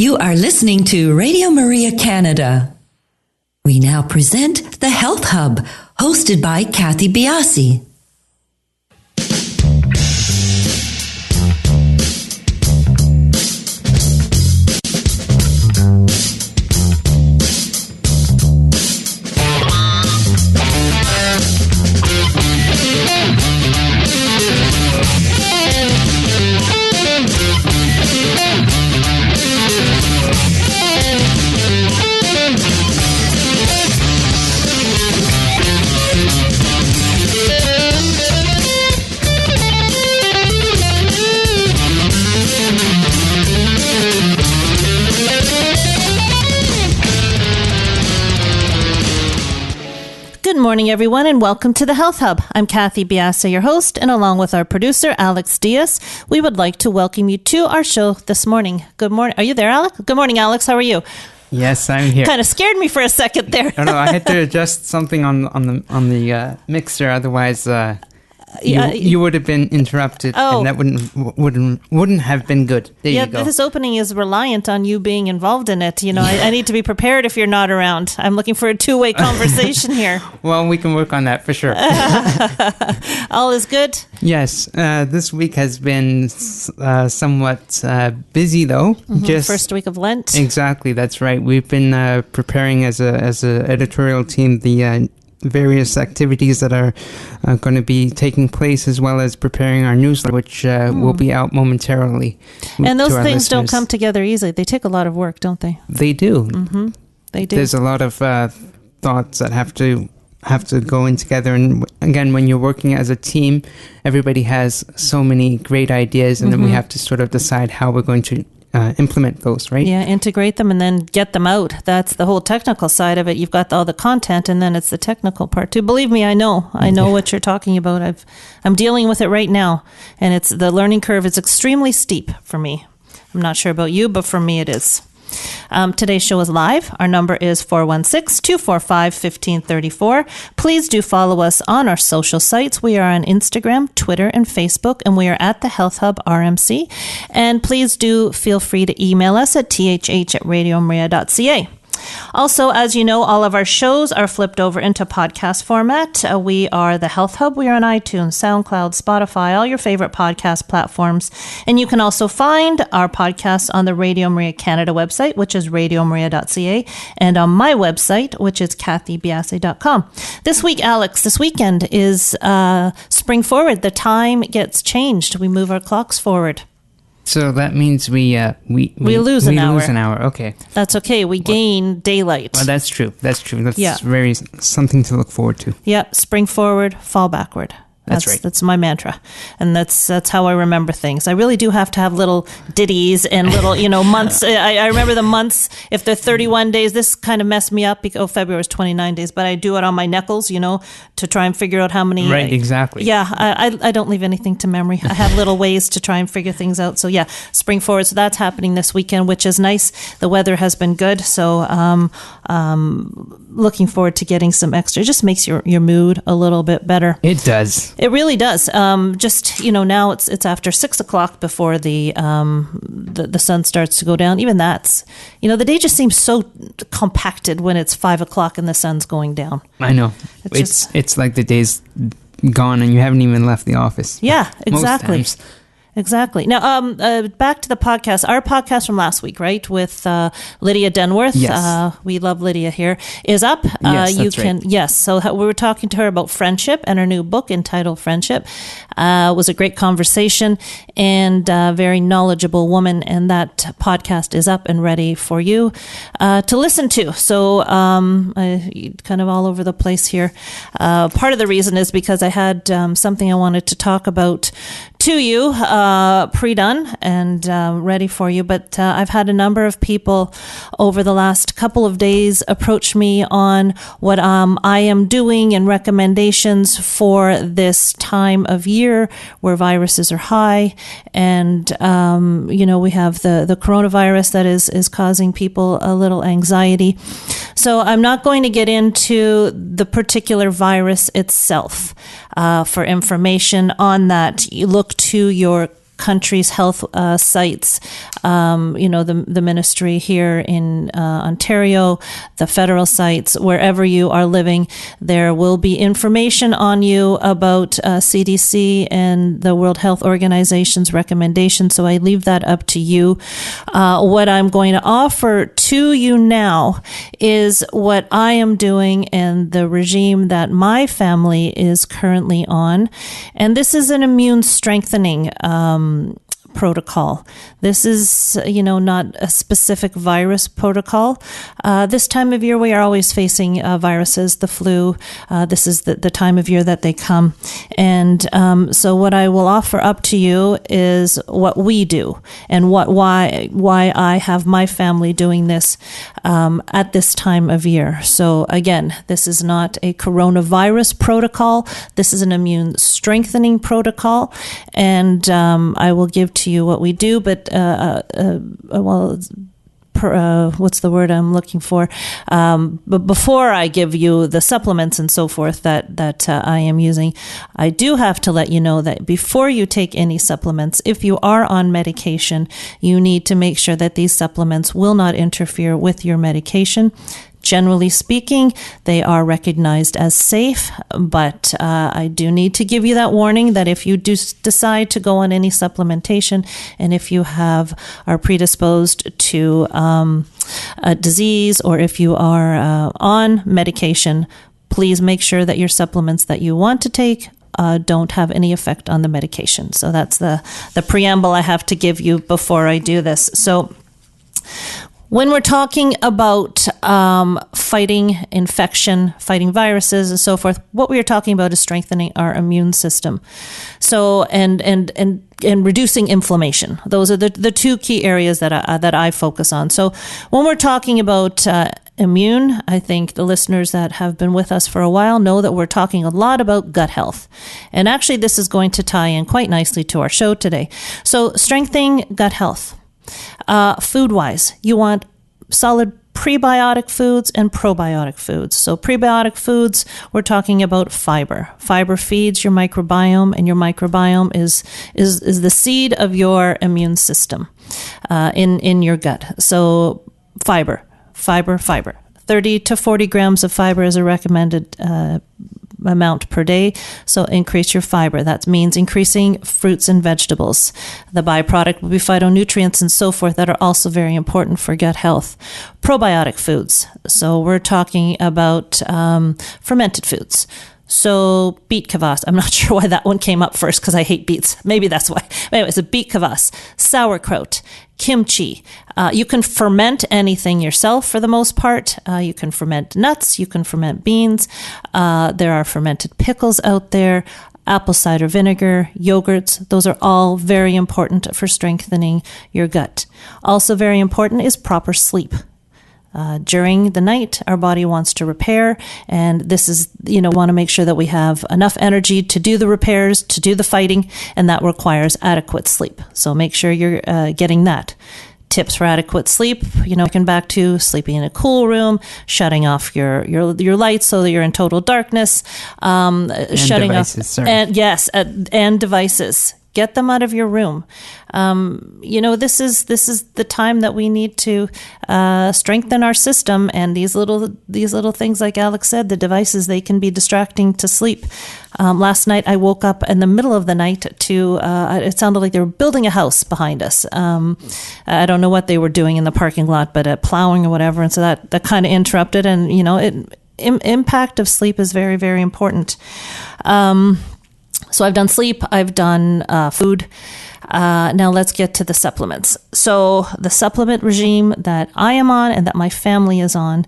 You are listening to Radio Maria Canada. We now present the Health Hub, hosted by Cathy Biase. Good morning, everyone, and welcome to the Health Hub. I'm Cathy Biase, your host, and along with our producer, Alex Diaz, we would like to welcome you to our show this morning. Good morning. Are you there, Alex? Good morning, Alex. How are you? Yes, I'm here. Kind of scared me for a second there. No, I had to adjust something on the mixer. Otherwise, you would have been interrupted, and that wouldn't have been good. There you go. This opening is reliant on you being involved in it. You know, I need to be prepared if you're not around. I'm looking for a two-way conversation here. Well, we can work on that for sure. All is good? Yes. This week has been somewhat busy, though. Mm-hmm. First week of Lent. Exactly. That's right. We've been preparing as a editorial team the various activities that are going to be taking place, as well as preparing our newsletter, which will be out momentarily. And those things don't come together easily. They take a lot of work, don't they? They do. Mm-hmm. They do. There's a lot of thoughts that have to go in together. And again, when you're working as a team, everybody has so many great ideas, and then we have to sort of decide how we're going to implement those, right? Yeah, integrate them and then get them out. That's the whole technical side of it. You've got all the content, and then it's the technical part too. Believe me, I know what you're talking about. I'm dealing with it right now, and the learning curve is extremely steep for me. I'm not sure about you, but for me it is. Today's show is live. Our number is 416-245-1534. Please do follow us on our social sites. We are on Instagram, Twitter, and Facebook, and we are at the Health Hub RMC. And please do feel free to email us at thh@radiomaria.ca. Also, as you know, all of our shows are flipped over into podcast format. We are the Health Hub. We are on iTunes, SoundCloud, Spotify, all your favorite podcast platforms. And you can also find our podcasts on the Radio Maria Canada website, which is radiomaria.ca, and on my website, which is cathybiase.com. This weekend is Spring Forward. The time gets changed. We move our clocks forward. So that means we lose an hour. Okay. That's okay. We gain daylight. Well, that's true. That's very something to look forward to. Yeah. Spring forward, fall backward. That's right. That's my mantra. And that's how I remember things. I really do have to have little ditties and little, months. I remember the months. If they're 31 days, this kind of messed me up because February was 29 days, but I do it on my knuckles, to try and figure out how many. Right, exactly. Yeah, I don't leave anything to memory. I have little ways to try and figure things out. So yeah, spring forward. So that's happening this weekend, which is nice. The weather has been good. So looking forward to getting some extra. It just makes your mood a little bit better. It does. It really does. Now it's after 6 o'clock before the sun starts to go down. Even that's, the day just seems so compacted when it's 5 o'clock and the sun's going down. I know. It's like the day's gone and you haven't even left the office. Yeah, exactly. Most times. Exactly. Now, back to the podcast. Our podcast from last week, right, with Lydia Denworth. Yes. We love Lydia here. Is up. Yes, that's right. Yes. So we were talking to her about friendship and her new book entitled Friendship. Was a great conversation and a very knowledgeable woman. And that podcast is up and ready for you to listen to. So kind of all over the place here. Part of the reason is because I had something I wanted to talk about to you, pre-done and ready for you. But I've had a number of people over the last couple of days approach me on what I am doing and recommendations for this time of year where viruses are high. And, we have the coronavirus that is causing people a little anxiety. So I'm not going to get into the particular virus itself. For information on that, you look to your country's health sites, the ministry here in Ontario, the federal sites, wherever you are living, there will be information on you about CDC and the World Health Organization's recommendations. So I leave that up to you. What I'm going to offer to you now is what I am doing and the regime that my family is currently on. And this is an immune strengthening protocol. This is, not a specific virus protocol. This time of year, we are always facing viruses, the flu. This is the time of year that they come. And so what I will offer up to you is what we do and why I have my family doing this at this time of year. So again, this is not a coronavirus protocol. This is an immune strengthening protocol. And I will give to you what we do, but what's the word I'm looking for? But before I give you the supplements and so forth that I am using, I do have to let you know that before you take any supplements, if you are on medication, you need to make sure that these supplements will not interfere with your medication. Generally speaking, they are recognized as safe, but I do need to give you that warning that if you do decide to go on any supplementation, and if you are predisposed to a disease, or if you are on medication, please make sure that your supplements that you want to take don't have any effect on the medication. So that's the preamble I have to give you before I do this. So when we're talking about fighting infection, fighting viruses and so forth, what we are talking about is strengthening our immune system. So and reducing inflammation. Those are the two key areas that I focus on. So when we're talking about immune, I think the listeners that have been with us for a while know that we're talking a lot about gut health. And actually this is going to tie in quite nicely to our show today. So strengthening gut health. Food-wise, you want solid prebiotic foods and probiotic foods. So prebiotic foods, we're talking about fiber. Fiber feeds your microbiome, and your microbiome is the seed of your immune system in your gut. So fiber. 30 to 40 grams of fiber is a recommended amount per day. So increase your fiber. That means increasing fruits and vegetables. The byproduct will be phytonutrients and so forth that are also very important for gut health. Probiotic foods. So we're talking about fermented foods. So beet kvass. I'm not sure why that one came up first because I hate beets. Maybe that's why. Anyway, so beet kvass, sauerkraut, kimchi. You can ferment anything yourself for the most part. You can ferment nuts. You can ferment beans. There are fermented pickles out there. Apple cider vinegar, yogurts. Those are all very important for strengthening your gut. Also very important is proper sleep. During the night, our body wants to repair, and this is, want to make sure that we have enough energy to do the repairs, to do the fighting, and that requires adequate sleep. So make sure you're getting that. Tips for adequate sleep, going back to sleeping in a cool room, shutting off your lights so that you're in total darkness, shutting devices, off, and devices. Get them out of your room. This is the time that we need to strengthen our system. And these little things, like Alex said, the devices, they can be distracting to sleep. Last night I woke up in the middle of the night to it sounded like they were building a house behind us. I don't know what they were doing in the parking lot, but plowing or whatever. And so that kind of interrupted. And impact of sleep is very, very important. So I've done sleep, I've done food. Now let's get to the supplements. So the supplement regime that I am on and that my family is on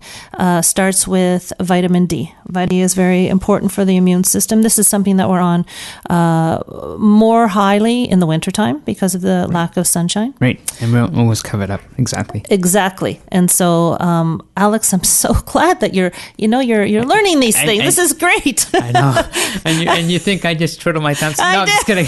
starts with vitamin D. Vitamin D is very important for the immune system. This is something that we're on more highly in the wintertime because of the lack of sunshine. Right, and we're always covered up. Exactly. And so, Alex, I'm so glad that you're learning these things. This is great. I know. And you think I just twiddle my thumbs? No, I'm just kidding.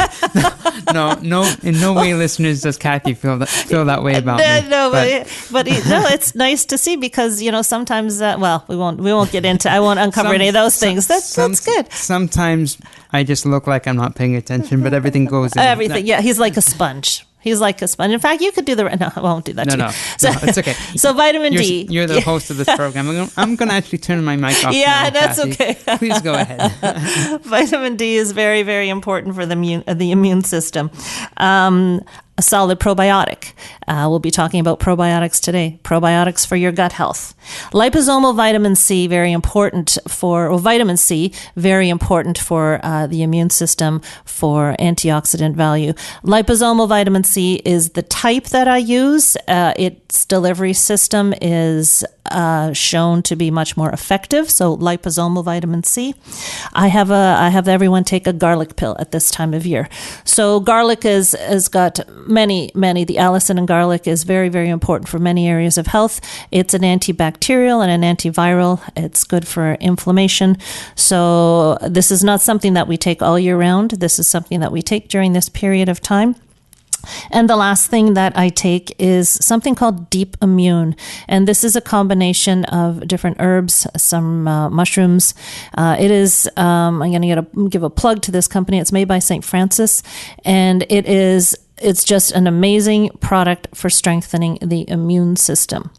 No. In no way, listeners, does Cathy feel that way about me. No, but it's nice to see because sometimes we won't get into. I won't uncover any of those things. That's good. Sometimes I just look like I'm not paying attention, but everything goes in. Everything, yeah. He's like a sponge. He's like a sponge. In fact, you could do no, I won't do that. No, it's okay. So vitamin D. You're the host of this program. I'm going to actually turn my mic off. Yeah, now, that's Cathy. okay. Please go ahead. Vitamin D is very, very important for the immune system. A solid probiotic. We'll be talking about probiotics today. Probiotics for your gut health. Liposomal vitamin C, vitamin C, very important for the immune system for antioxidant value. Liposomal vitamin C is the type that I use. Its delivery system is shown to be much more effective. So liposomal vitamin C. I have everyone take a garlic pill at this time of year. So garlic has got many, the allicin in garlic is very, very important for many areas of health. It's an antibacterial and an antiviral. It's good for inflammation. So this is not something that we take all year round. This is something that we take during this period of time. And the last thing that I take is something called Deep Immune. And this is a combination of different herbs, some mushrooms. It is, I'm going to give a plug to this company. It's made by St. Francis. And it's just an amazing product for strengthening the immune system.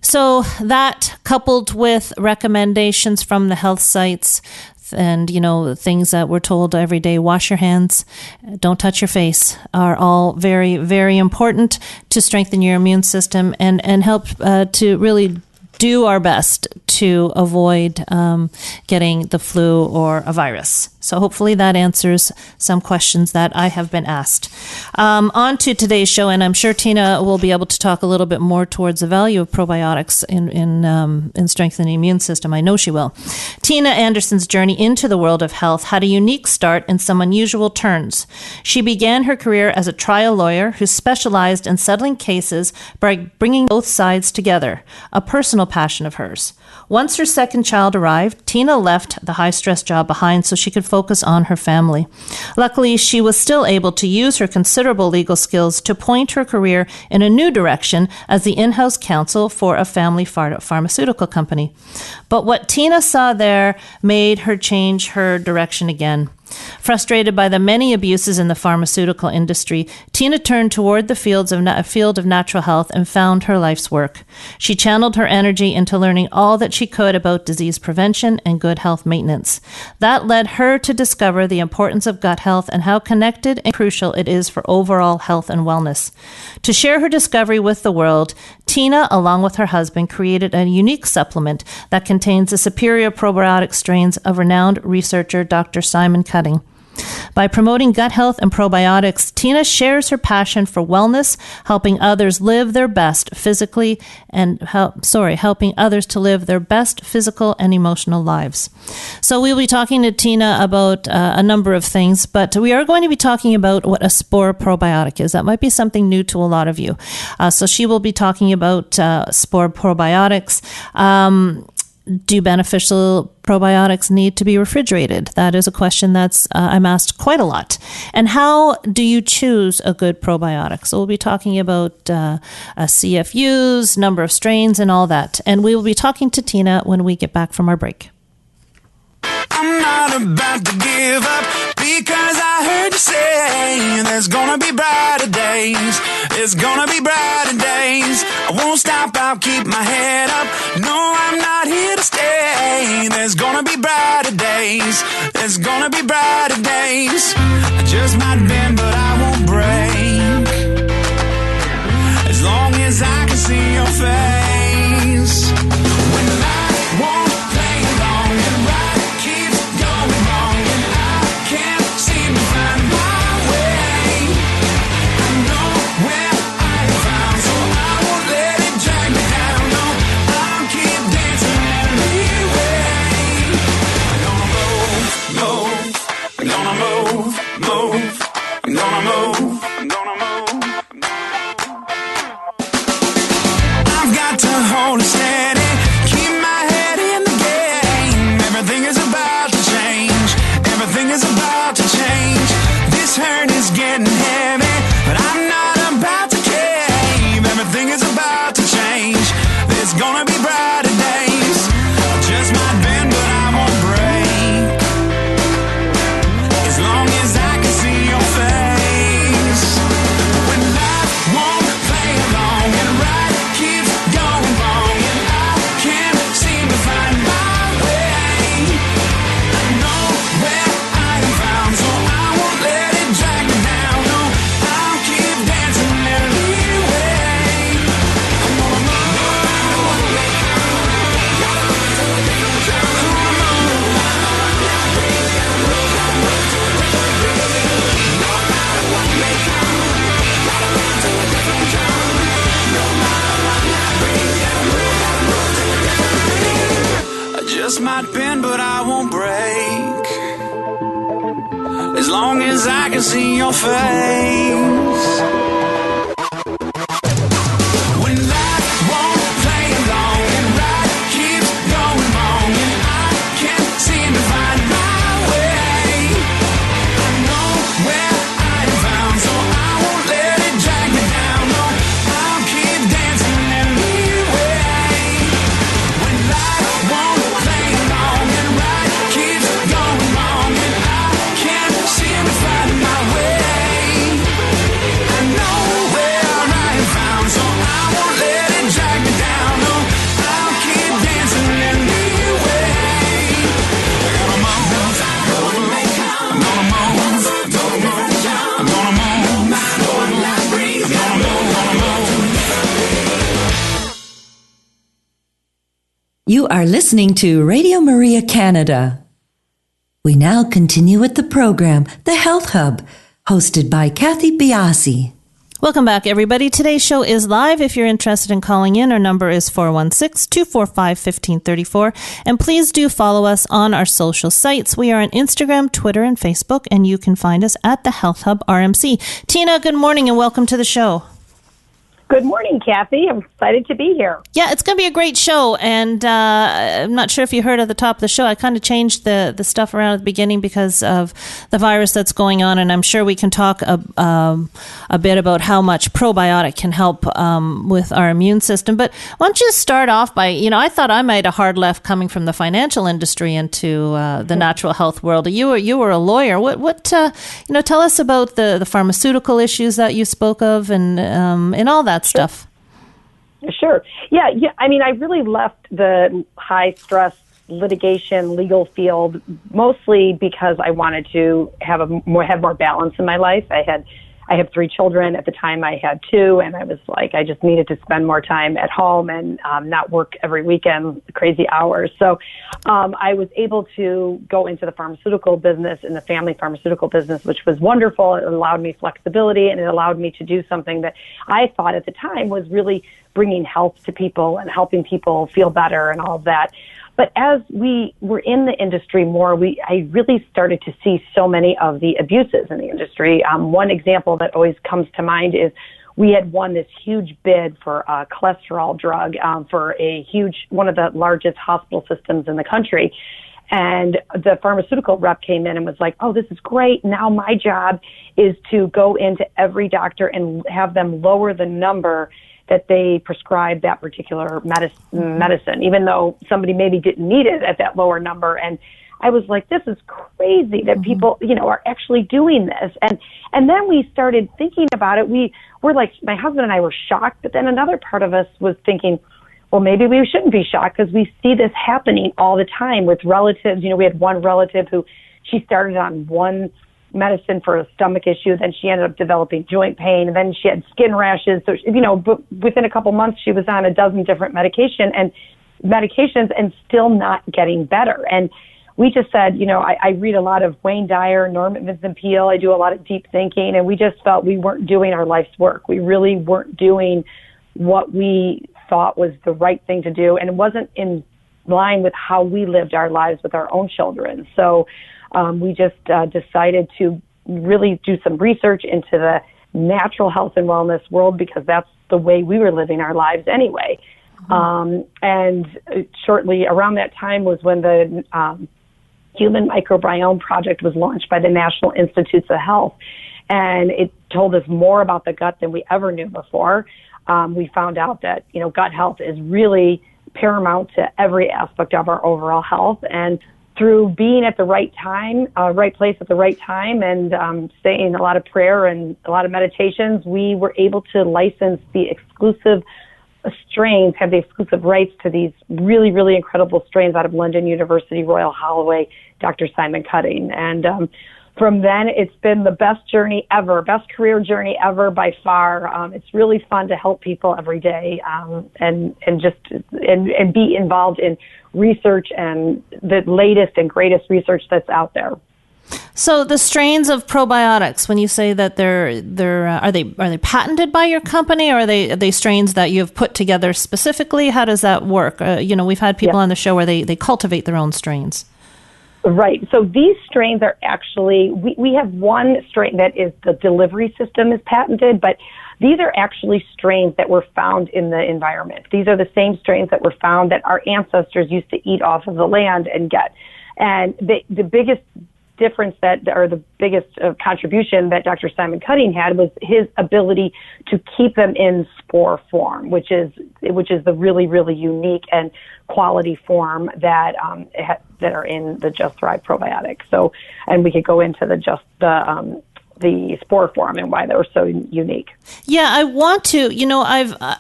So that, coupled with recommendations from the health sites, and things that we're told every day, wash your hands, don't touch your face, are all very, very important to strengthen your immune system and help to really do our best to avoid getting the flu or a virus. So hopefully that answers some questions that I have been asked. On to today's show, and I'm sure Tina will be able to talk a little bit more towards the value of probiotics in strengthening the immune system. I know she will. Tina Anderson's journey into the world of health had a unique start and some unusual turns. She began her career as a trial lawyer who specialized in settling cases by bringing both sides together, a personal passion of hers. Once her second child arrived, Tina left the high-stress job behind so she could focus on her family. Luckily, she was still able to use her considerable legal skills to point her career in a new direction as the in-house counsel for a family pharmaceutical company. But what Tina saw there made her change her direction again. Frustrated by the many abuses in the pharmaceutical industry, Tina turned toward the field of natural health and found her life's work. She channeled her energy into learning all that she could about disease prevention and good health maintenance. That led her to discover the importance of gut health and how connected and crucial it is for overall health and wellness. To share her discovery with the world, Tina, along with her husband, created a unique supplement that contains the superior probiotic strains of renowned researcher Dr. Simon Cutting. By promoting gut health and probiotics, Tina shares her passion for wellness, helping others live their best physically and helping others to live their best physical and emotional lives. So we'll be talking to Tina about a number of things, but we are going to be talking about what a Spore probiotic is. That might be something new to a lot of you. So she will be talking about Spore probiotics. Do beneficial probiotics need to be refrigerated? That is a question that's I'm asked quite a lot. And how do you choose a good probiotic? So we'll be talking about CFUs, number of strains, and all that. And we will be talking to Tina when we get back from our break. I'm not about to give up because I heard you say there's gonna be brighter days. There's gonna be brighter days. I won't stop, I'll keep my head up. No, I'm not here to stay. There's gonna be brighter days. There's gonna be brighter days. I just might bend, but I won't break. As long as I can see your face. When I won't play along and right keeps going wrong and I can't seem to find my way. I know where I found, so I won't let it drag me down. No, I'll keep dancing anyway. I'm gonna move. I'm gonna move. I'm gonna move. I'm gonna move. I've got to hold it steady, keep my head in the game. Everything is about to change. Everything is about to change. This hurt is getting heavy. can see your face. When life won't play along and right keeps going wrong and I can't seem to find my way, I know where I am found, so I won't let it drag me down. No, I'll keep dancing anyway. When life won't play along and right keeps going wrong and I can't seem to find my way, I know where I am found, so I won't let it drag me down. No, I'll keep dancing anyway. I gotta move, I'm gonna move, I'm gonna move, I'm gonna move, I'm gonna move. You are listening to Radio Maria Canada. We now continue with the program, The Health Hub, hosted by Cathy Biase. Welcome back, everybody. Today's show is live. If you're interested in calling in, our number is 416-245-1534. And please do follow us on our social sites. We are on Instagram, Twitter, and Facebook, and you can find us at the Health Hub RMC. Tina, good morning and welcome to the show. Good morning, Cathy. I'm excited to be here. Yeah, it's going to be a great show, and I'm not sure if you heard at the top of the show, I kind of changed the stuff around at the beginning because of the virus that's going on, and I'm sure we can talk a bit about how much probiotic can help with our immune system. But why don't you start off by, I thought I made a hard left coming from the financial industry into the natural health world. You were a lawyer. What tell us about the pharmaceutical issues that you spoke of and all that stuff. Sure. Yeah. I mean, I really left the high stress litigation legal field mostly because I wanted to have more balance in my life. I have 3 children. At the time I had 2, and I was like, I just needed to spend more time at home and not work every weekend, crazy hours. So I was able to go into the pharmaceutical business, in the family pharmaceutical business, which was wonderful. It allowed me flexibility, and it allowed me to do something that I thought at the time was really bringing health to people and helping people feel better and all of that. But as we were in the industry more, I really started to see so many of the abuses in the industry. One example that always comes to mind is we had won this huge bid for a cholesterol drug for one of the largest hospital systems in the country. And the pharmaceutical rep came in and was like, oh, this is great. Now my job is to go into every doctor and have them lower the number that they prescribe that particular medicine, even though somebody maybe didn't need it at that lower number. And I was like, this is crazy that people, are actually doing this. And then we started thinking about it. We were like, my husband and I were shocked, but then another part of us was thinking, well, maybe we shouldn't be shocked because we see this happening all the time with relatives. We had one relative who she started on one medicine for a stomach issue, then she ended up developing joint pain, and then she had skin rashes. So, but within a couple months, she was on a dozen different medications and still not getting better. And we just said, I read a lot of Wayne Dyer, Norman Vincent Peale. I do a lot of deep thinking, and we just felt we weren't doing our life's work. We really weren't doing what we thought was the right thing to do, and it wasn't in line with how we lived our lives with our own children. So we just decided to really do some research into the natural health and wellness world because that's the way we were living our lives anyway. And shortly around that time was when the Human Microbiome Project was launched by the National Institutes of Health. And it told us more about the gut than we ever knew before. We found out that, gut health is really paramount to every aspect of our overall health. And through being at the right time, right place at the right time, and saying a lot of prayer and a lot of meditations, we were able to license the exclusive strains, have the exclusive rights to these really, really incredible strains out of London University, Royal Holloway, Dr. Simon Cutting. And from then, it's been the best journey ever, best career journey ever by far. It's really fun to help people every day and be involved in research and the latest and greatest research that's out there. So the strains of probiotics, when you say that are they patented by your company, or are they strains that you've put together specifically? How does that work? We've had people on the show where they cultivate their own strains. Right. So these strains are actually, we have one strain that is the delivery system is patented, but these are actually strains that were found in the environment. These are the same strains that were found that our ancestors used to eat off of the land and get. And the biggest difference or the biggest contribution that Dr. Simon Cutting had was his ability to keep them in spore form, which is the really, really unique and quality form that that are in the Just Thrive probiotics. So, and we could go into the spore form and why they were so unique. Yeah, I want to.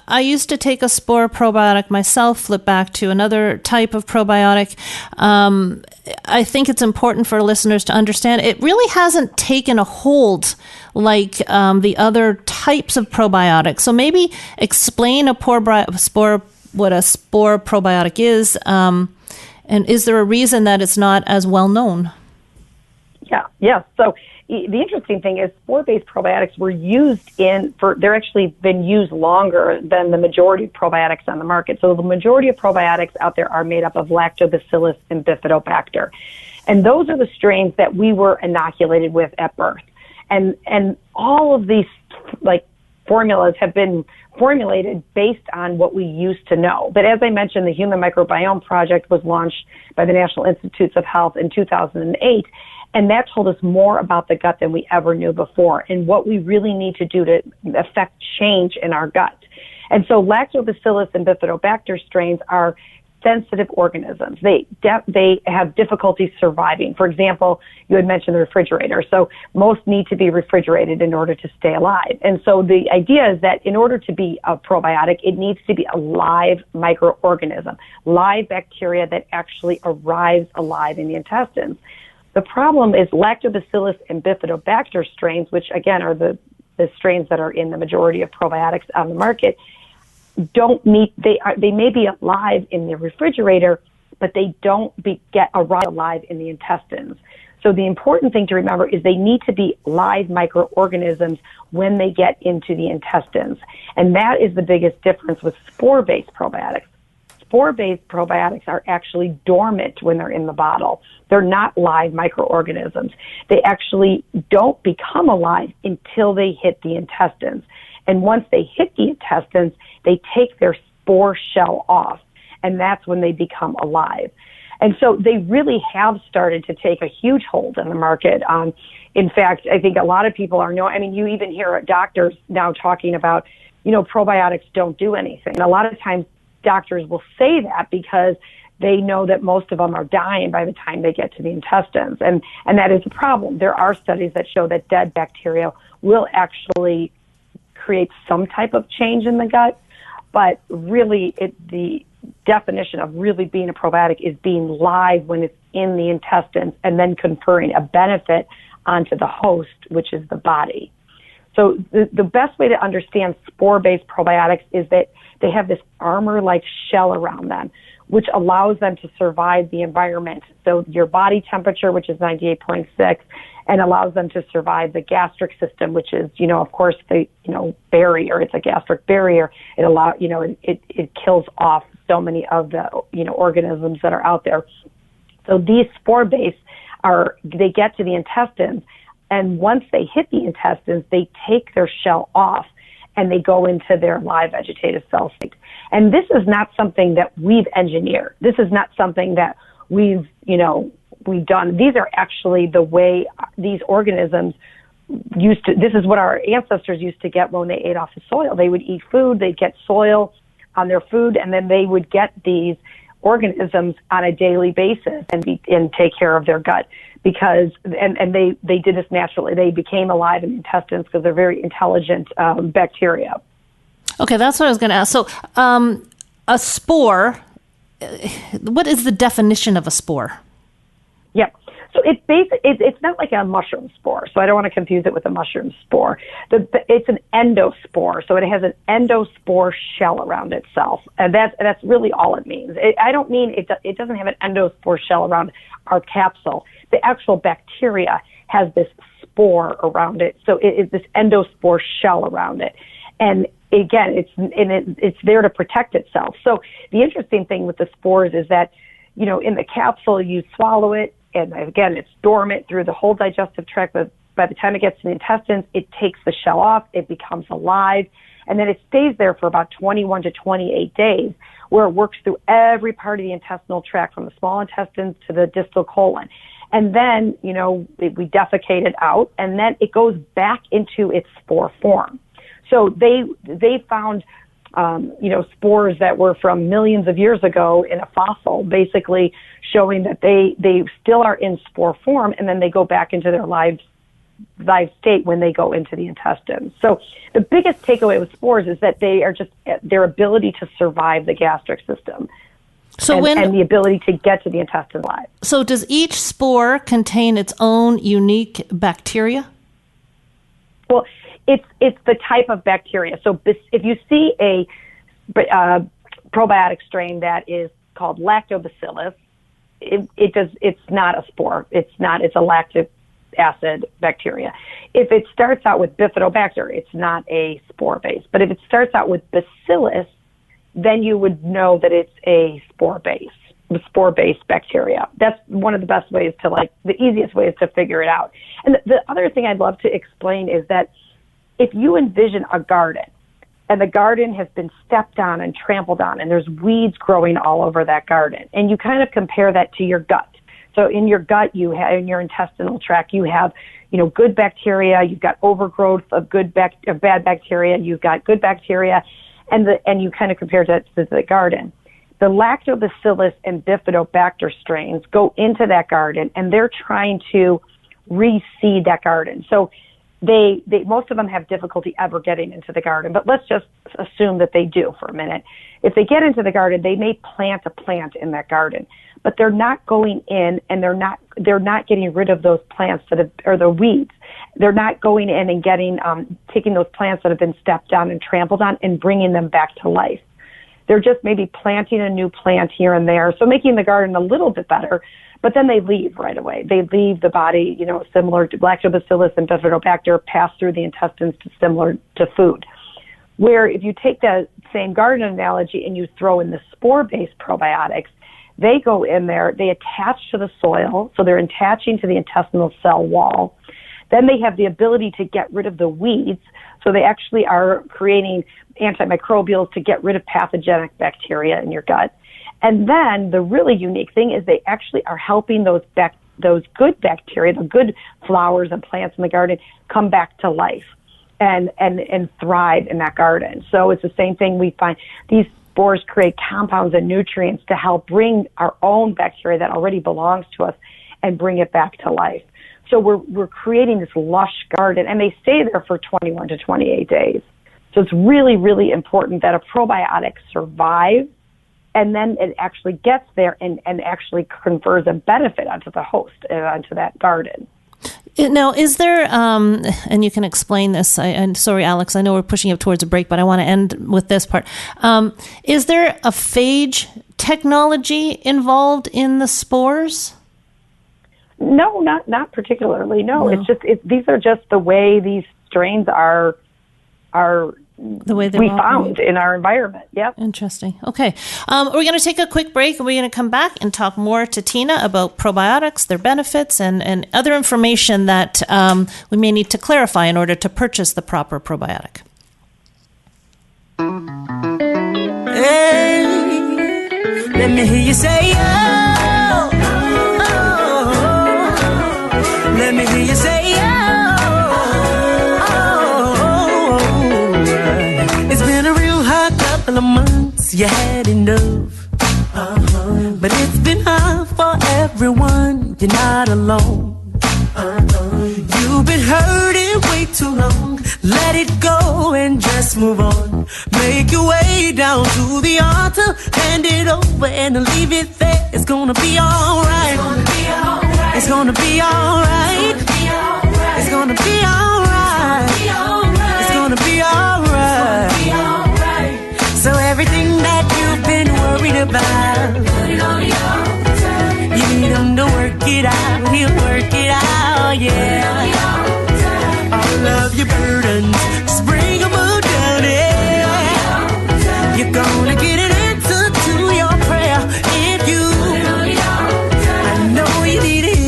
I used to take a spore probiotic myself, flip back to another type of probiotic. I think it's important for listeners to understand it really hasn't taken a hold like the other types of probiotics. So maybe explain what a spore probiotic is, and is there a reason that it's not as well known? Yeah. So the interesting thing is spore-based probiotics were they're actually been used longer than the majority of probiotics on the market. So the majority of probiotics out there are made up of lactobacillus and bifidobacter. And those are the strains that we were inoculated with at birth. And all of these formulas have been formulated based on what we used to know. But as I mentioned, the Human Microbiome Project was launched by the National Institutes of Health in 2008. And that told us more about the gut than we ever knew before and what we really need to do to affect change in our gut. And so lactobacillus and bifidobacter strains are sensitive organisms. They have difficulty surviving. For example, you had mentioned the refrigerator. So most need to be refrigerated in order to stay alive. And so the idea is that in order to be a probiotic, it needs to be a live microorganism, live bacteria that actually arrives alive in the intestines. The problem is lactobacillus and bifidobacter strains, which again are the strains that are in the majority of probiotics on the market, they may be alive in the refrigerator, but they don't arrive alive in the intestines. So the important thing to remember is they need to be live microorganisms when they get into the intestines. And that is the biggest difference with spore-based probiotics. Spore-based probiotics are actually dormant when they're in the bottle. They're not live microorganisms. They actually don't become alive until they hit the intestines. And once they hit the intestines, they take their spore shell off, and that's when they become alive. And so they really have started to take a huge hold in the market. In fact, I think a lot of people you even hear doctors now talking about, probiotics don't do anything. And a lot of times doctors will say that because they know that most of them are dying by the time they get to the intestines. And that is a problem. There are studies that show that dead bacteria will actually create some type of change in the gut, but really the definition of really being a probiotic is being live when it's in the intestines and then conferring a benefit onto the host, which is the body. So the best way to understand spore-based probiotics is that they have this armor-like shell around them, which allows them to survive the environment. So your body temperature, which is 98.6, and allows them to survive the gastric system, which is, of course, the, barrier. It's a gastric barrier. It kills off so many of the, organisms that are out there. So these spore-based they get to the intestines, and once they hit the intestines, they take their shell off and they go into their live vegetative cell state. And this is not something that we've engineered. This is not something that we've done. These are actually the way these organisms this is what our ancestors used to get when they ate off the soil. They would eat food, they'd get soil on their food, and then they would get these organisms on a daily basis and take care of their gut because they did this naturally. They became alive in the intestines because they're very intelligent bacteria. Okay, that's what I was going to ask. So a spore, what is the definition of a spore? Yep. So it's not like a mushroom spore, so I don't want to confuse it with a mushroom spore. It's an endospore, so it has an endospore shell around itself, and that's really all it means. I don't mean it doesn't have an endospore shell around our capsule. The actual bacteria has this spore around it, so it's this endospore shell around it, and again, it's there to protect itself. So the interesting thing with the spores is that in the capsule, you swallow it, and again, it's dormant through the whole digestive tract, but by the time it gets to the intestines, it takes the shell off, it becomes alive, and then it stays there for about 21 to 28 days, where it works through every part of the intestinal tract, from the small intestines to the distal colon. And then, we defecate it out, and then it goes back into its spore form. So they found, spores that were from millions of years ago in a fossil, basically showing that they still are in spore form, and then they go back into their live state when they go into the intestines. So the biggest takeaway with spores is that they are just their ability to survive the gastric system. So and the ability to get to the intestine alive. So does each spore contain its own unique bacteria? Well, it's the type of bacteria. So if you see a probiotic strain that is called lactobacillus, it's not a spore. It's a lactic acid bacteria. If it starts out with bifidobacter, it's not a spore base. But if it starts out with bacillus, then you would know that it's a spore-based bacteria. That's one of the best ways the easiest ways to figure it out. And the other thing I'd love to explain is that if you envision a garden, and the garden has been stepped on and trampled on, and there's weeds growing all over that garden, and you kind of compare that to your gut. So in your gut, you have, in your intestinal tract, you have, good bacteria, you've got overgrowth of bad bacteria, you've got good bacteria, and you kind of compare that to the garden. The lactobacillus and bifidobacter strains go into that garden, and they're trying to reseed that garden. So they most of them have difficulty ever getting into the garden, but let's just assume that they do for a minute. If they get into the garden, they may plant a plant in that garden, but they're not going in, and they're not getting rid of those plants or the weeds. They're not going in and taking those plants that have been stepped on and trampled on and bringing them back to life. They're just maybe planting a new plant here and there, so making the garden a little bit better, but then they leave right away. They leave the body, similar to lactobacillus and bifidobacter, pass through the intestines similar to food. Where if you take that same garden analogy and you throw in the spore-based probiotics, they go in there, they attach to the soil, so they're attaching to the intestinal cell wall. Then they have the ability to get rid of the weeds, so they actually are creating antimicrobials to get rid of pathogenic bacteria in your gut. And then the really unique thing is they actually are helping those good bacteria, the good flowers and plants in the garden, come back to life and thrive in that garden. So it's the same thing we find. These spores create compounds and nutrients to help bring our own bacteria that already belongs to us and bring it back to life. So we're creating this lush garden, and they stay there for 21 to 28 days. So it's really, really important that a probiotic survives, and then it actually gets there and actually confers a benefit onto the host, onto that garden. Now, is there, and you can explain this, and sorry, Alex, I know we're pushing up towards a break, but I want to end with this part. Is there a phage technology involved in the spores? No, not particularly. No, it's just these are just the way these strains are the way we found in our environment. Yep. Interesting. Okay. We're going to take a quick break, and we're going to come back and talk more to Tina about probiotics, their benefits, and other information that we may need to clarify in order to purchase the proper probiotic. Hey, let me hear you say, oh, oh, oh. Let me hear you say, couple of months you had enough, but it's been hard for everyone. You're not alone. You've been hurting way too long. Let it go and just move on. Make your way down to the altar, hand it over and leave it there. It's gonna be alright. It's gonna be alright. It's gonna be alright. It's gonna be alright. So everything that you've been worried about, put it on the altar. You need him to work it out. He'll work it out, yeah. All of your burdens, just bring them all down, yeah. You're gonna get an answer to your prayer if you, I know you need it.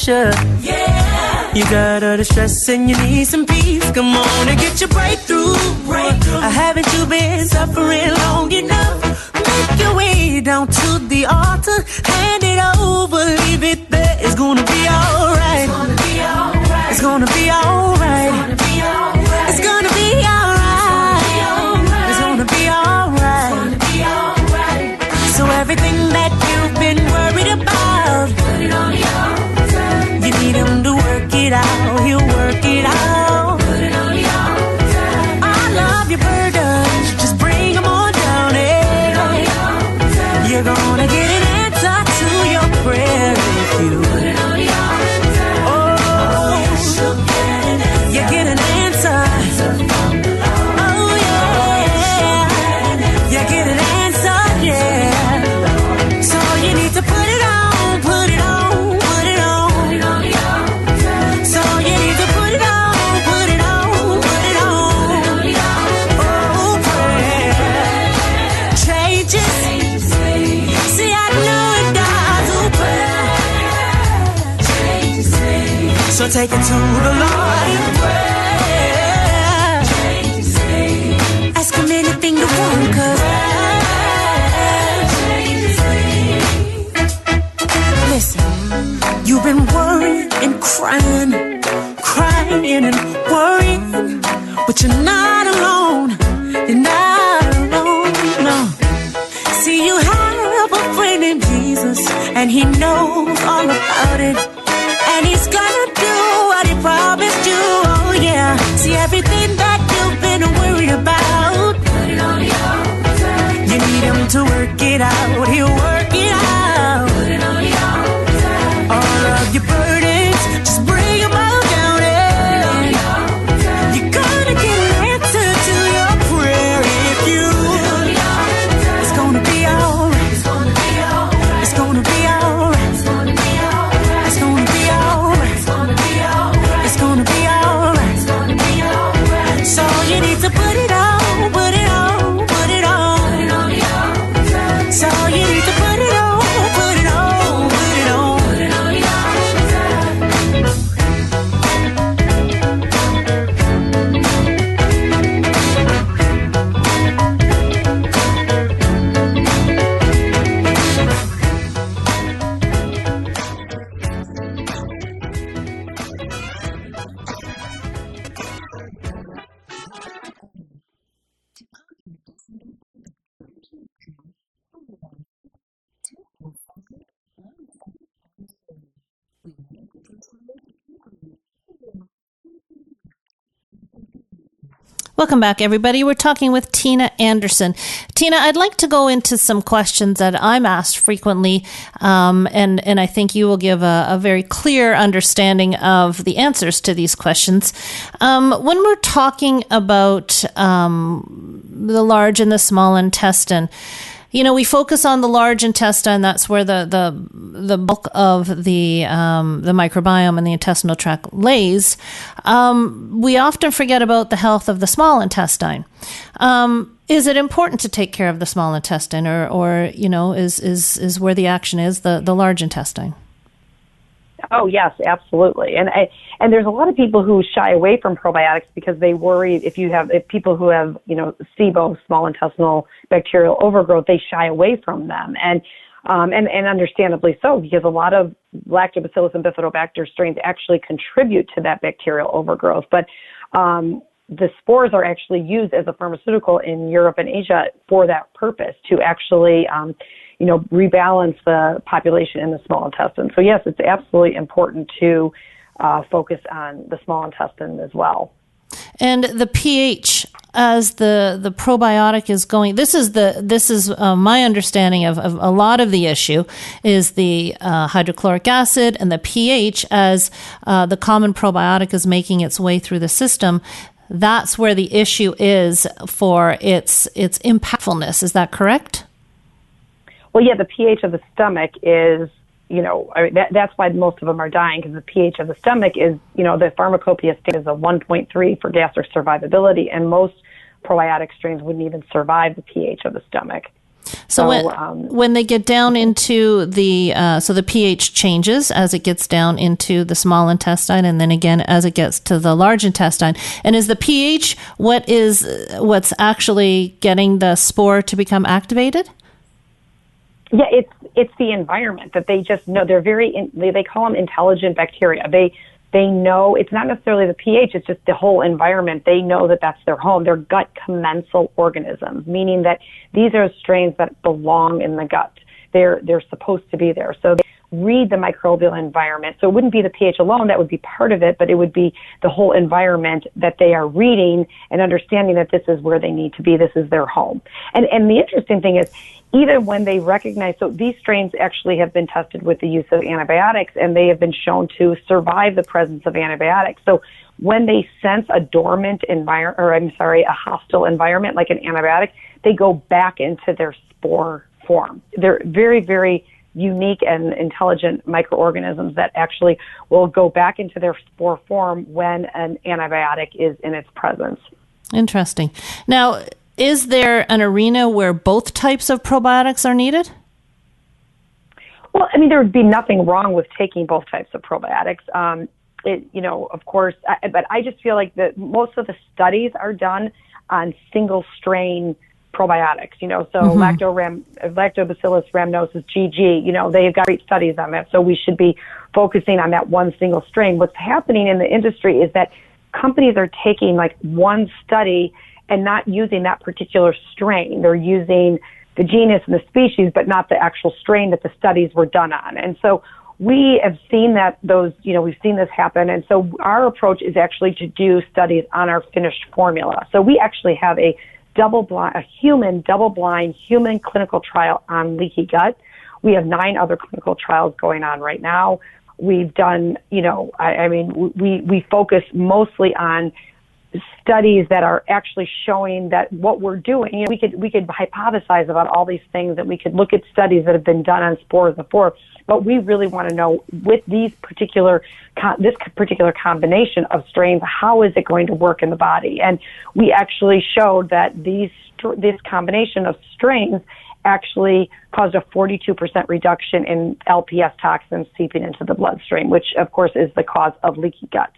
pressure. Yeah. You got all the stress and you need some peace. Come on and get your breakthrough. Haven't you been suffering long enough? Make your way down to the altar. Hand it over, leave it there. It's gonna be alright. It's gonna be alright. It's gonna be alright. It's gonna be alright. It's gonna be alright. So everything that you've been worried about, put it on the altar. You need him to work it out. He'll work it out. Put it on the altar. All of your burdens, just bring them on down. You're gonna get an answer to your prayer if you put it on the altar. Oh, you get an answer. Oh yeah, you get an answer. Yeah. So you need to put it on, put it on, put it on. Put it on the altar. So you need to put it on, put it on, put it on. Put it on the altar. Oh, prayer changes. See, I know it does. Oh, prayer changes. So take it to the Lord in prayer. Ask him anything you want, 'cause listen, you've been worrying and crying and worrying, but you're not alone. You're not alone, no. See, you have a friend in Jesus, and he knows all about it. And he's gonna do what he promised you, oh yeah. See, everything that you've been worried about, put it on the altar. You need him to work it out. He'll work it out. Put it on the altar. All of your burdens, just bring them all down there. Put it on the altar. You're gonna get an answer to your prayer if you put it on the altar. It's gonna be alright. It's gonna be alright. It's gonna be alright. It's gonna be alright. It's gonna be alright. It's gonna be alright. It's gonna be alright. It's gonna be alright. So you need to put it on, put it on, put it on. Put it on the altar. So you need to put it on, put it on, put it on. Put it on the altar. Welcome back, everybody. We're talking with Tina Anderson. Tina, I'd like to go into some questions that I'm asked frequently, and I think you will give a very clear understanding of the answers to these questions. When we're talking about the large and the small intestine, you know, we focus on the large intestine. That's where the bulk of the microbiome and the intestinal tract lays. We often forget about the health of the small intestine. Is it important to take care of the small intestine, or you know, is where the action is the large intestine? Oh yes, absolutely. And there's a lot of people who shy away from probiotics because they worry if people who have, you know, SIBO, small intestinal bacterial overgrowth, they shy away from them. And understandably so, because a lot of Lactobacillus and Bifidobacter strains actually contribute to that bacterial overgrowth. But the spores are actually used as a pharmaceutical in Europe and Asia for that purpose, to actually rebalance the population in the small intestine. So yes, it's absolutely important to focus on the small intestine as well. And the pH, as the probiotic is going, this is my understanding of a lot of the issue is the hydrochloric acid and the pH as the common probiotic is making its way through the system. That's where the issue is for its impactfulness. Is that correct? Well, yeah, the pH of the stomach is, that's why most of them are dying, because the pH of the stomach is, the pharmacopoeia state is a 1.3 for gastric survivability, and most probiotic strains wouldn't even survive the pH of the stomach. So when they get down into the so the pH changes as it gets down into the small intestine, and then again as it gets to the large intestine. And is the pH what's actually getting the spore to become activated? Yeah, it's the environment that they just know. They're they call them intelligent bacteria. They know it's not necessarily the pH, it's just the whole environment. They know that that's their home. They're gut commensal organisms, meaning that these are strains that belong in the gut. They're supposed to be there. So they read the microbial environment. So it wouldn't be the pH alone, that would be part of it, but it would be the whole environment that they are reading and understanding that this is where they need to be. This is their home. And the interesting thing is, even when they recognize, so these strains actually have been tested with the use of antibiotics, and they have been shown to survive the presence of antibiotics. So when they sense a a hostile environment like an antibiotic, they go back into their spore form. They're very, very unique and intelligent microorganisms that actually will go back into their spore form when an antibiotic is in its presence. Interesting. Now, is there an arena where both types of probiotics are needed? Well, I mean, there would be nothing wrong with taking both types of probiotics. Of course, but I just feel like that most of the studies are done on single strain probiotics, so Lactobacillus rhamnosus GG, they've got great studies on that. So we should be focusing on that one single strain. What's happening in the industry is that companies are taking like one study and not using that particular strain. They're using the genus and the species, but not the actual strain that the studies were done on. And so we have seen that we've seen this happen. And so our approach is actually to do studies on our finished formula. So we actually have a human double-blind human clinical trial on leaky gut. We have 9 other clinical trials going on right now. We've done, we focus mostly on studies that are actually showing that what we're doing, we could hypothesize about all these things, and we could look at studies that have been done on spores before, but we really want to know with this particular combination of strains, how is it going to work in the body? And we actually showed that this combination of strains actually caused a 42% reduction in LPS toxins seeping into the bloodstream, which of course is the cause of leaky gut.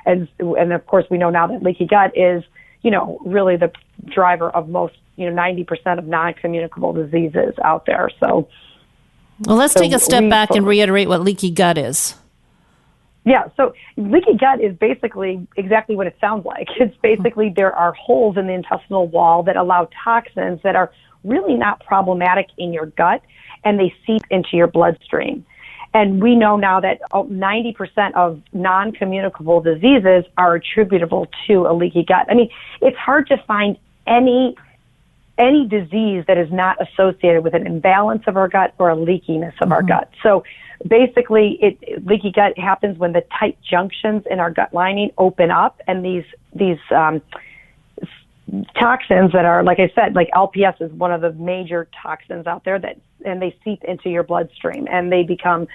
And of course, we know now that leaky gut is, really the driver of most, 90% of non-communicable diseases out there. So, well, let's take a step back and reiterate what leaky gut is. Yeah, so leaky gut is basically exactly what it sounds like. It's basically there are holes in the intestinal wall that allow toxins that are really not problematic in your gut, and they seep into your bloodstream. And we know now that 90% of non-communicable diseases are attributable to a leaky gut. I mean, it's hard to find any disease that is not associated with an imbalance of our gut or a leakiness of our gut. So basically, leaky gut happens when the tight junctions in our gut lining open up, and these toxins that are, like I said, like LPS is one of the major toxins out there and they seep into your bloodstream, and they become,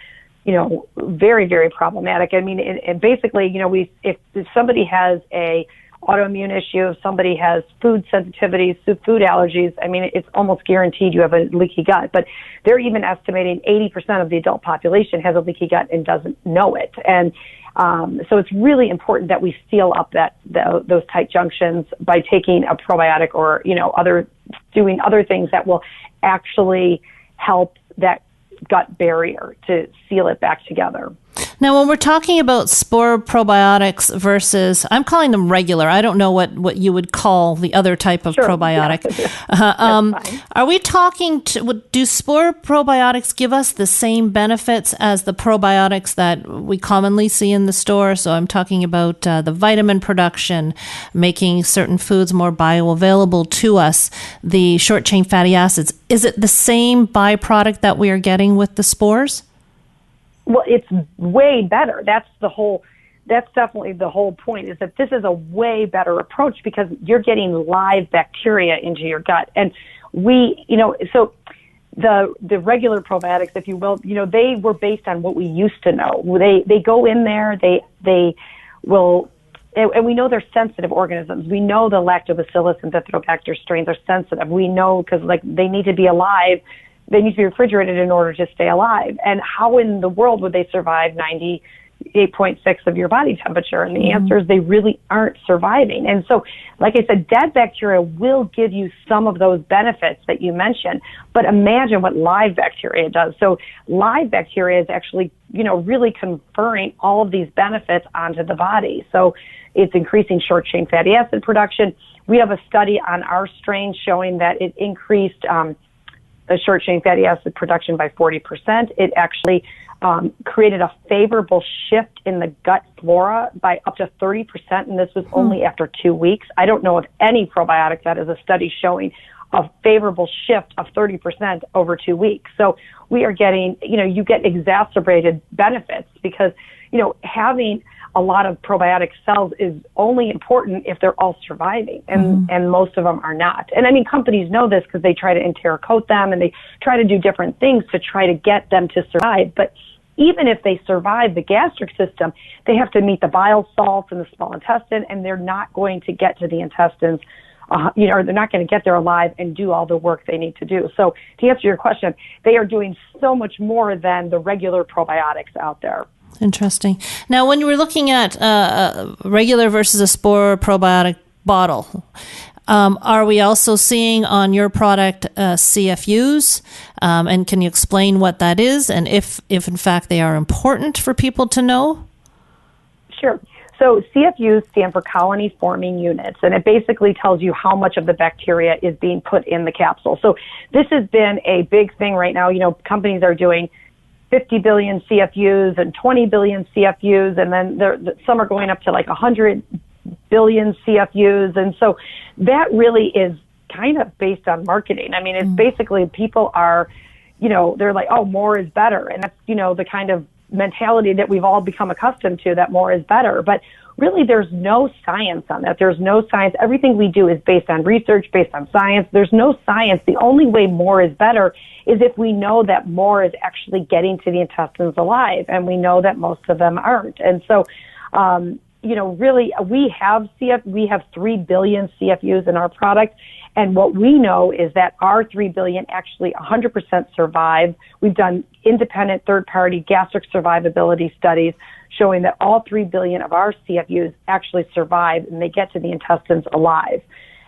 very, very problematic. I mean, and basically, if somebody has a autoimmune issue, if somebody has food sensitivities, food allergies, I mean, it's almost guaranteed you have a leaky gut. But they're even estimating 80% of the adult population has a leaky gut and doesn't know it. And so it's really important that we seal up those tight junctions by taking a probiotic or, doing other things that will actually help that gut barrier to seal it back together. Now, when we're talking about Spore probiotics versus, I'm calling them regular. I don't know what you would call the other type of probiotic. Yeah. Are we talking do Spore probiotics give us the same benefits as the probiotics that we commonly see in the store? So I'm talking about the vitamin production, making certain foods more bioavailable to us, the short-chain fatty acids. Is it the same byproduct that we are getting with the spores? Well, it's way better. That's definitely the whole point, is that this is a way better approach because you're getting live bacteria into your gut. And so the regular probiotics, if you will, they were based on what we used to know. They go in there, they will and we know they're sensitive organisms. We know the lactobacillus and bifidobacter strains are sensitive. We know because like they need to be alive. They need to be refrigerated in order to stay alive. And how in the world would they survive 98.6 of your body temperature? And the answer is they really aren't surviving. And so, like I said, dead bacteria will give you some of those benefits that you mentioned, but imagine what live bacteria does. So live bacteria is actually, really conferring all of these benefits onto the body. So it's increasing short-chain fatty acid production. We have a study on our strain showing that it increased the short-chain fatty acid production by 40%. It actually created a favorable shift in the gut flora by up to 30%, and this was only after 2 weeks. I don't know of any probiotic that is a study showing a favorable shift of 30% over 2 weeks. So we are getting, you get exacerbated benefits because, having a lot of probiotic cells is only important if they're all surviving, and most of them are not. And I mean, companies know this because they try to enterocoat them and they try to do different things to try to get them to survive. But even if they survive the gastric system, they have to meet the bile salts in the small intestine, and they're not going to get to the intestines, or they're not going to get there alive and do all the work they need to do. So to answer your question, they are doing so much more than the regular probiotics out there. Interesting. Now, when you were looking at regular versus a Spore probiotic bottle, are we also seeing on your product CFUs? And can you explain what that is and if in fact they are important for people to know? Sure. So CFUs stand for colony forming units, and it basically tells you how much of the bacteria is being put in the capsule. So this has been a big thing right now. Companies are doing 50 billion CFUs and 20 billion CFUs, and then some are going up to like 100 billion CFUs. And so that really is kind of based on marketing. I mean, it's basically people are, they're like, oh, more is better. And that's, the kind of mentality that we've all become accustomed to, that more is better. But really, there's no science on that. There's no science. Everything we do is based on research, based on science. There's no science. The only way more is better is if we know that more is actually getting to the intestines alive, and we know that most of them aren't. And so, really, we have 3 billion CFUs in our product. And what we know is that our 3 billion actually 100% survive. We've done independent third-party gastric survivability studies showing that all 3 billion of our CFUs actually survive and they get to the intestines alive.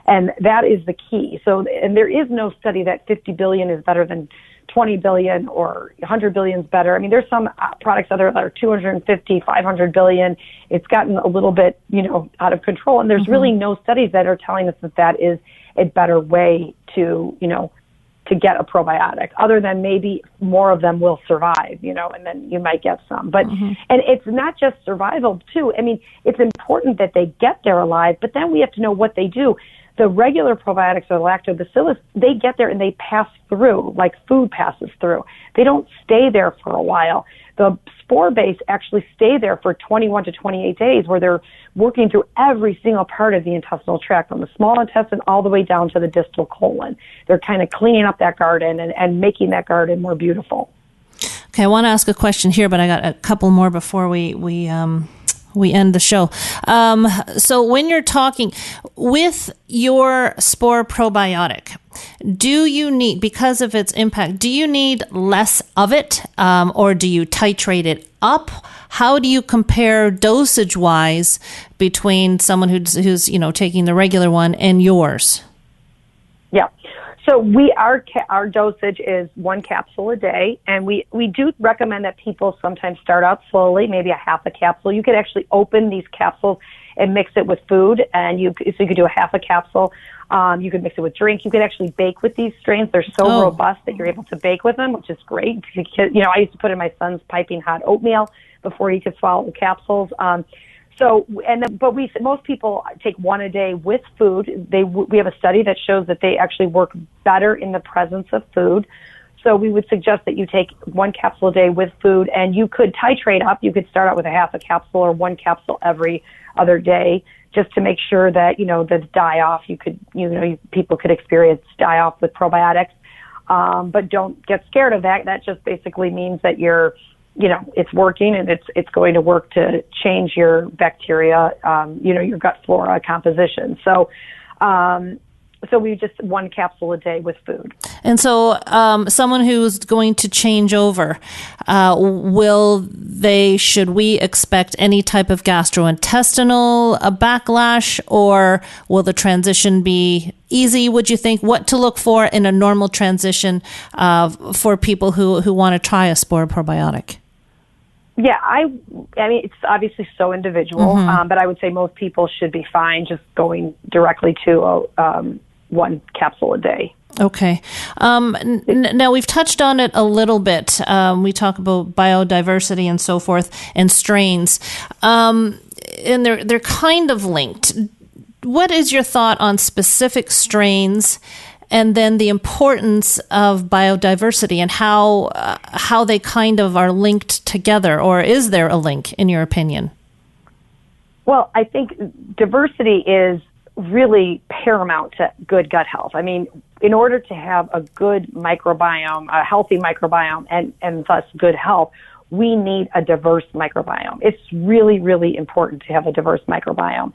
And that is the key. So, and there is no study that 50 billion is better than 20 billion or 100 billion is better. I mean, there's some products that are 250, 500 billion. It's gotten a little bit, out of control. And there's really no studies that are telling us that is a better way to get a probiotic, other than maybe more of them will survive, and then you might get some. But, and it's not just survival too. I mean, it's important that they get there alive, but then we have to know what they do. The regular probiotics or lactobacillus, they get there and they pass through, like food passes through. They don't stay there for a while. The spore base actually stay there for 21 to 28 days, where they're working through every single part of the intestinal tract, from the small intestine all the way down to the distal colon. They're kind of cleaning up that garden and making that garden more beautiful. Okay, I want to ask a question here, but I got a couple more before we end the show. So when you're talking with your Spore probiotic, do you need, because of its impact, do you need less of it, or do you titrate it up? How do you compare dosage-wise between someone who's taking the regular one and yours? Yeah. So our dosage is 1 capsule a day, and we do recommend that people sometimes start out slowly, maybe a half a capsule. You could actually open these capsules and mix it with food, and you could do a half a capsule. You could mix it with drink. You could actually bake with these strains. They're so robust that you're able to bake with them, which is great. I used to put in my son's piping hot oatmeal before he could swallow the capsules. Most people take 1 a day with food. We have a study that shows that they actually work better in the presence of food. So we would suggest that you take 1 capsule a day with food, and you could titrate up. You could start out with a half a capsule or 1 capsule every other day, just to make sure that, the die-off, people could experience die-off with probiotics. But don't get scared of that. That just basically means that you're it's working, and it's going to work to change your bacteria, your gut flora composition. So we just one capsule a day with food. And so someone who's going to change over, should we expect any type of gastrointestinal backlash, or will the transition be easy, would you think? What to look for in a normal transition for people who want to try a Spore probiotic? Yeah, I mean, it's obviously so individual, but I would say most people should be fine just going directly to one capsule a day. Okay. Now, we've touched on it a little bit. We talk about biodiversity and so forth and strains, and they're kind of linked. What is your thought on specific strains and then the importance of biodiversity and how they kind of are linked together, or is there a link, in your opinion? Well, I think diversity is really paramount to good gut health. I mean, in order to have a good microbiome, a healthy microbiome, and thus good health, we need a diverse microbiome. It's really, really important to have a diverse microbiome.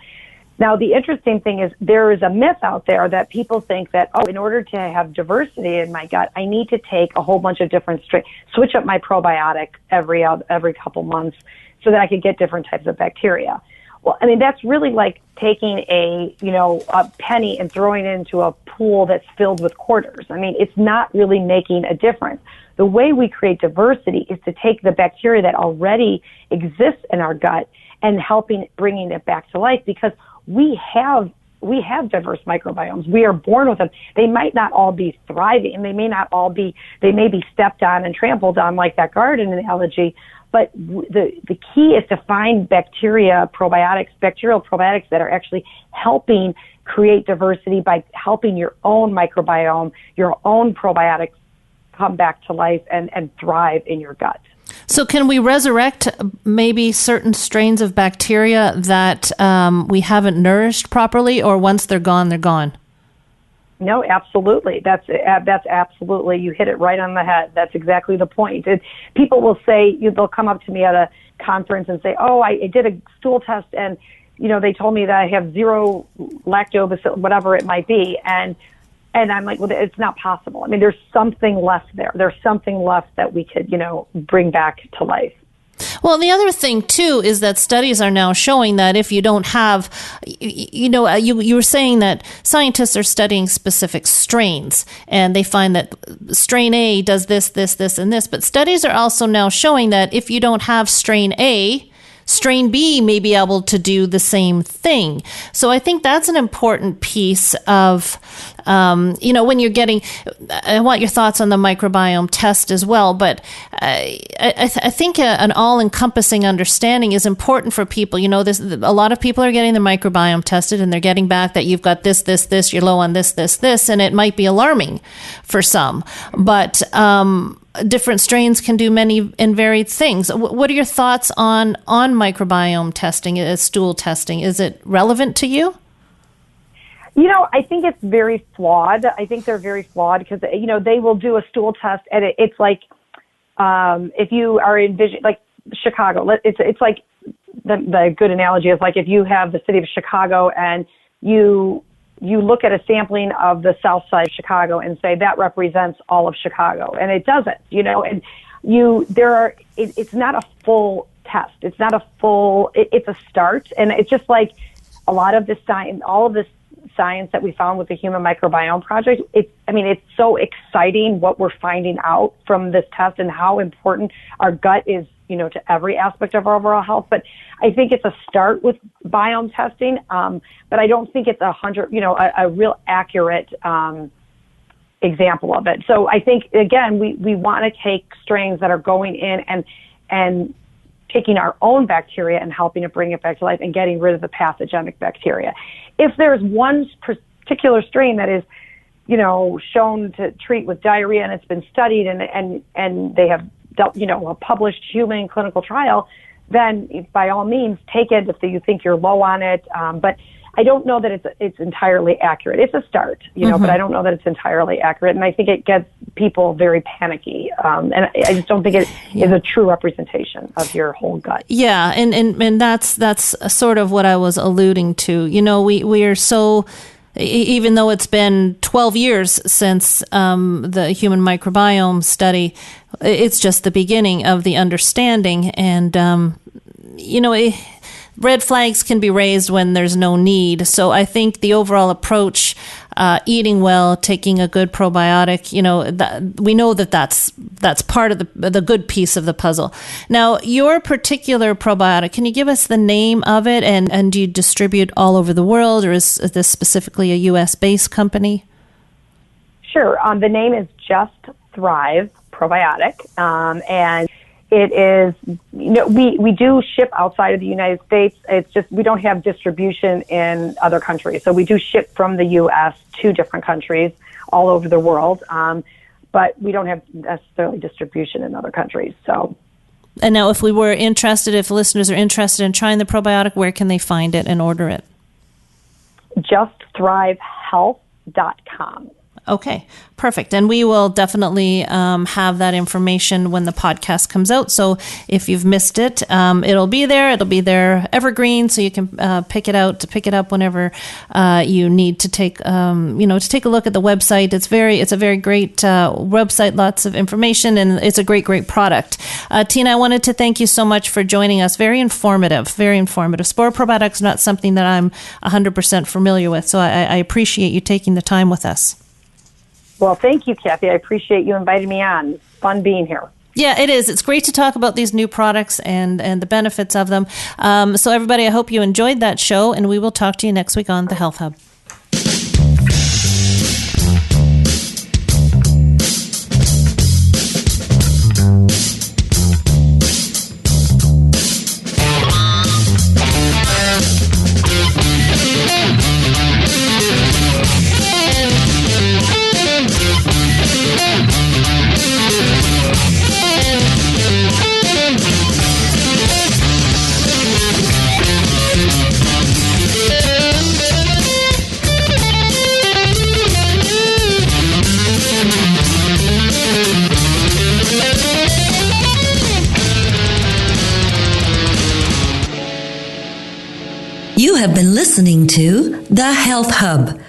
Now, the interesting thing is there is a myth out there that people think that, in order to have diversity in my gut, I need to take a whole bunch of different strains, switch up my probiotic every couple months so that I can get different types of bacteria. Well, I mean, that's really like taking a penny and throwing it into a pool that's filled with quarters. I mean, it's not really making a difference. The way we create diversity is to take the bacteria that already exists in our gut and bringing it back to life, because we have diverse microbiomes. We are born with them. They might not all be thriving. They may be stepped on and trampled on, like that garden analogy. But the key is to find bacterial probiotics that are actually helping create diversity by helping your own microbiome, your own probiotics come back to life and thrive in your gut. So can we resurrect maybe certain strains of bacteria that we haven't nourished properly, or once they're gone, they're gone? No, absolutely. That's absolutely, you hit it right on the head. That's exactly the point. People will say, they'll come up to me at a conference and say, I did a stool test and, they told me that I have 0 lactobacillus, whatever it might be. And I'm like, well, it's not possible. I mean, there's something left there. There's something left that we could, bring back to life. Well, the other thing, too, is that studies are now showing that if you don't have, you were saying that scientists are studying specific strains, and they find that strain A does this, this, this, and this. But studies are also now showing that if you don't have strain A, strain B may be able to do the same thing. So I think that's an important piece of, when you're getting, I want your thoughts on the microbiome test as well, but I think an all-encompassing understanding is important for people. A lot of people are getting the microbiome tested and they're getting back that you've got this, this, this, you're low on this, this, this, and it might be alarming for some. But different strains can do many and varied things. What are your thoughts on microbiome testing, stool testing? Is it relevant to you? I think it's very flawed. I think they're very flawed because, they will do a stool test and it's like, if you are like Chicago, it's like the good analogy is like if you have the city of Chicago and you look at a sampling of the south side of Chicago and say that represents all of Chicago, and it doesn't, and it's not a full test. It's not a full, it's a start. And it's just like a lot of this science, all of this science that we found with the Human Microbiome Project. It's so exciting what we're finding out from this test and how important our gut is, to every aspect of our overall health. But I think it's a start with biome testing. But I don't think it's a real accurate, example of it. So I think, again, we want to take strains that are going in and taking our own bacteria and helping to bring it back to life and getting rid of the pathogenic bacteria. If there's one particular strain that is, shown to treat with diarrhea and it's been studied and they have dealt, a published human clinical trial, then by all means take it if you think you're low on it. But I don't know that it's entirely accurate. It's a start, but I don't know that it's entirely accurate. And I think it gets people very panicky. And I just don't think it is a true representation of your whole gut. Yeah. And that's sort of what I was alluding to. We are so, even though it's been 12 years since the human microbiome study, it's just the beginning of the understanding. And, red flags can be raised when there's no need. So I think the overall approach, eating well, taking a good probiotic, we know that's part of the good piece of the puzzle. Now, your particular probiotic, can you give us the name of it, and do you distribute all over the world, or is this specifically a U.S.-based company? Sure. The name is Just Thrive Probiotic, and it is, we do ship outside of the United States. It's just we don't have distribution in other countries. So we do ship from the U.S. to different countries all over the world, but we don't have necessarily distribution in other countries. So. And now if listeners are interested in trying the probiotic, where can they find it and order it? JustThriveHealth.com. Okay, perfect. And we will definitely have that information when the podcast comes out. So if you've missed it, it'll be there. It'll be there evergreen, so you can pick it up whenever you need to take to take a look at the website. It's a very great website, lots of information, and it's a great product. Tina, I wanted to thank you so much for joining us. Very informative. Spore Probiotics is not something that I'm 100% familiar with, so I appreciate you taking the time with us. Well, thank you, Cathy. I appreciate you inviting me on. It's fun being here. Yeah, it is. It's great to talk about these new products and the benefits of them. So everybody, I hope you enjoyed that show, and we will talk to you next week on The Health Hub. You have been listening to The Health Hub,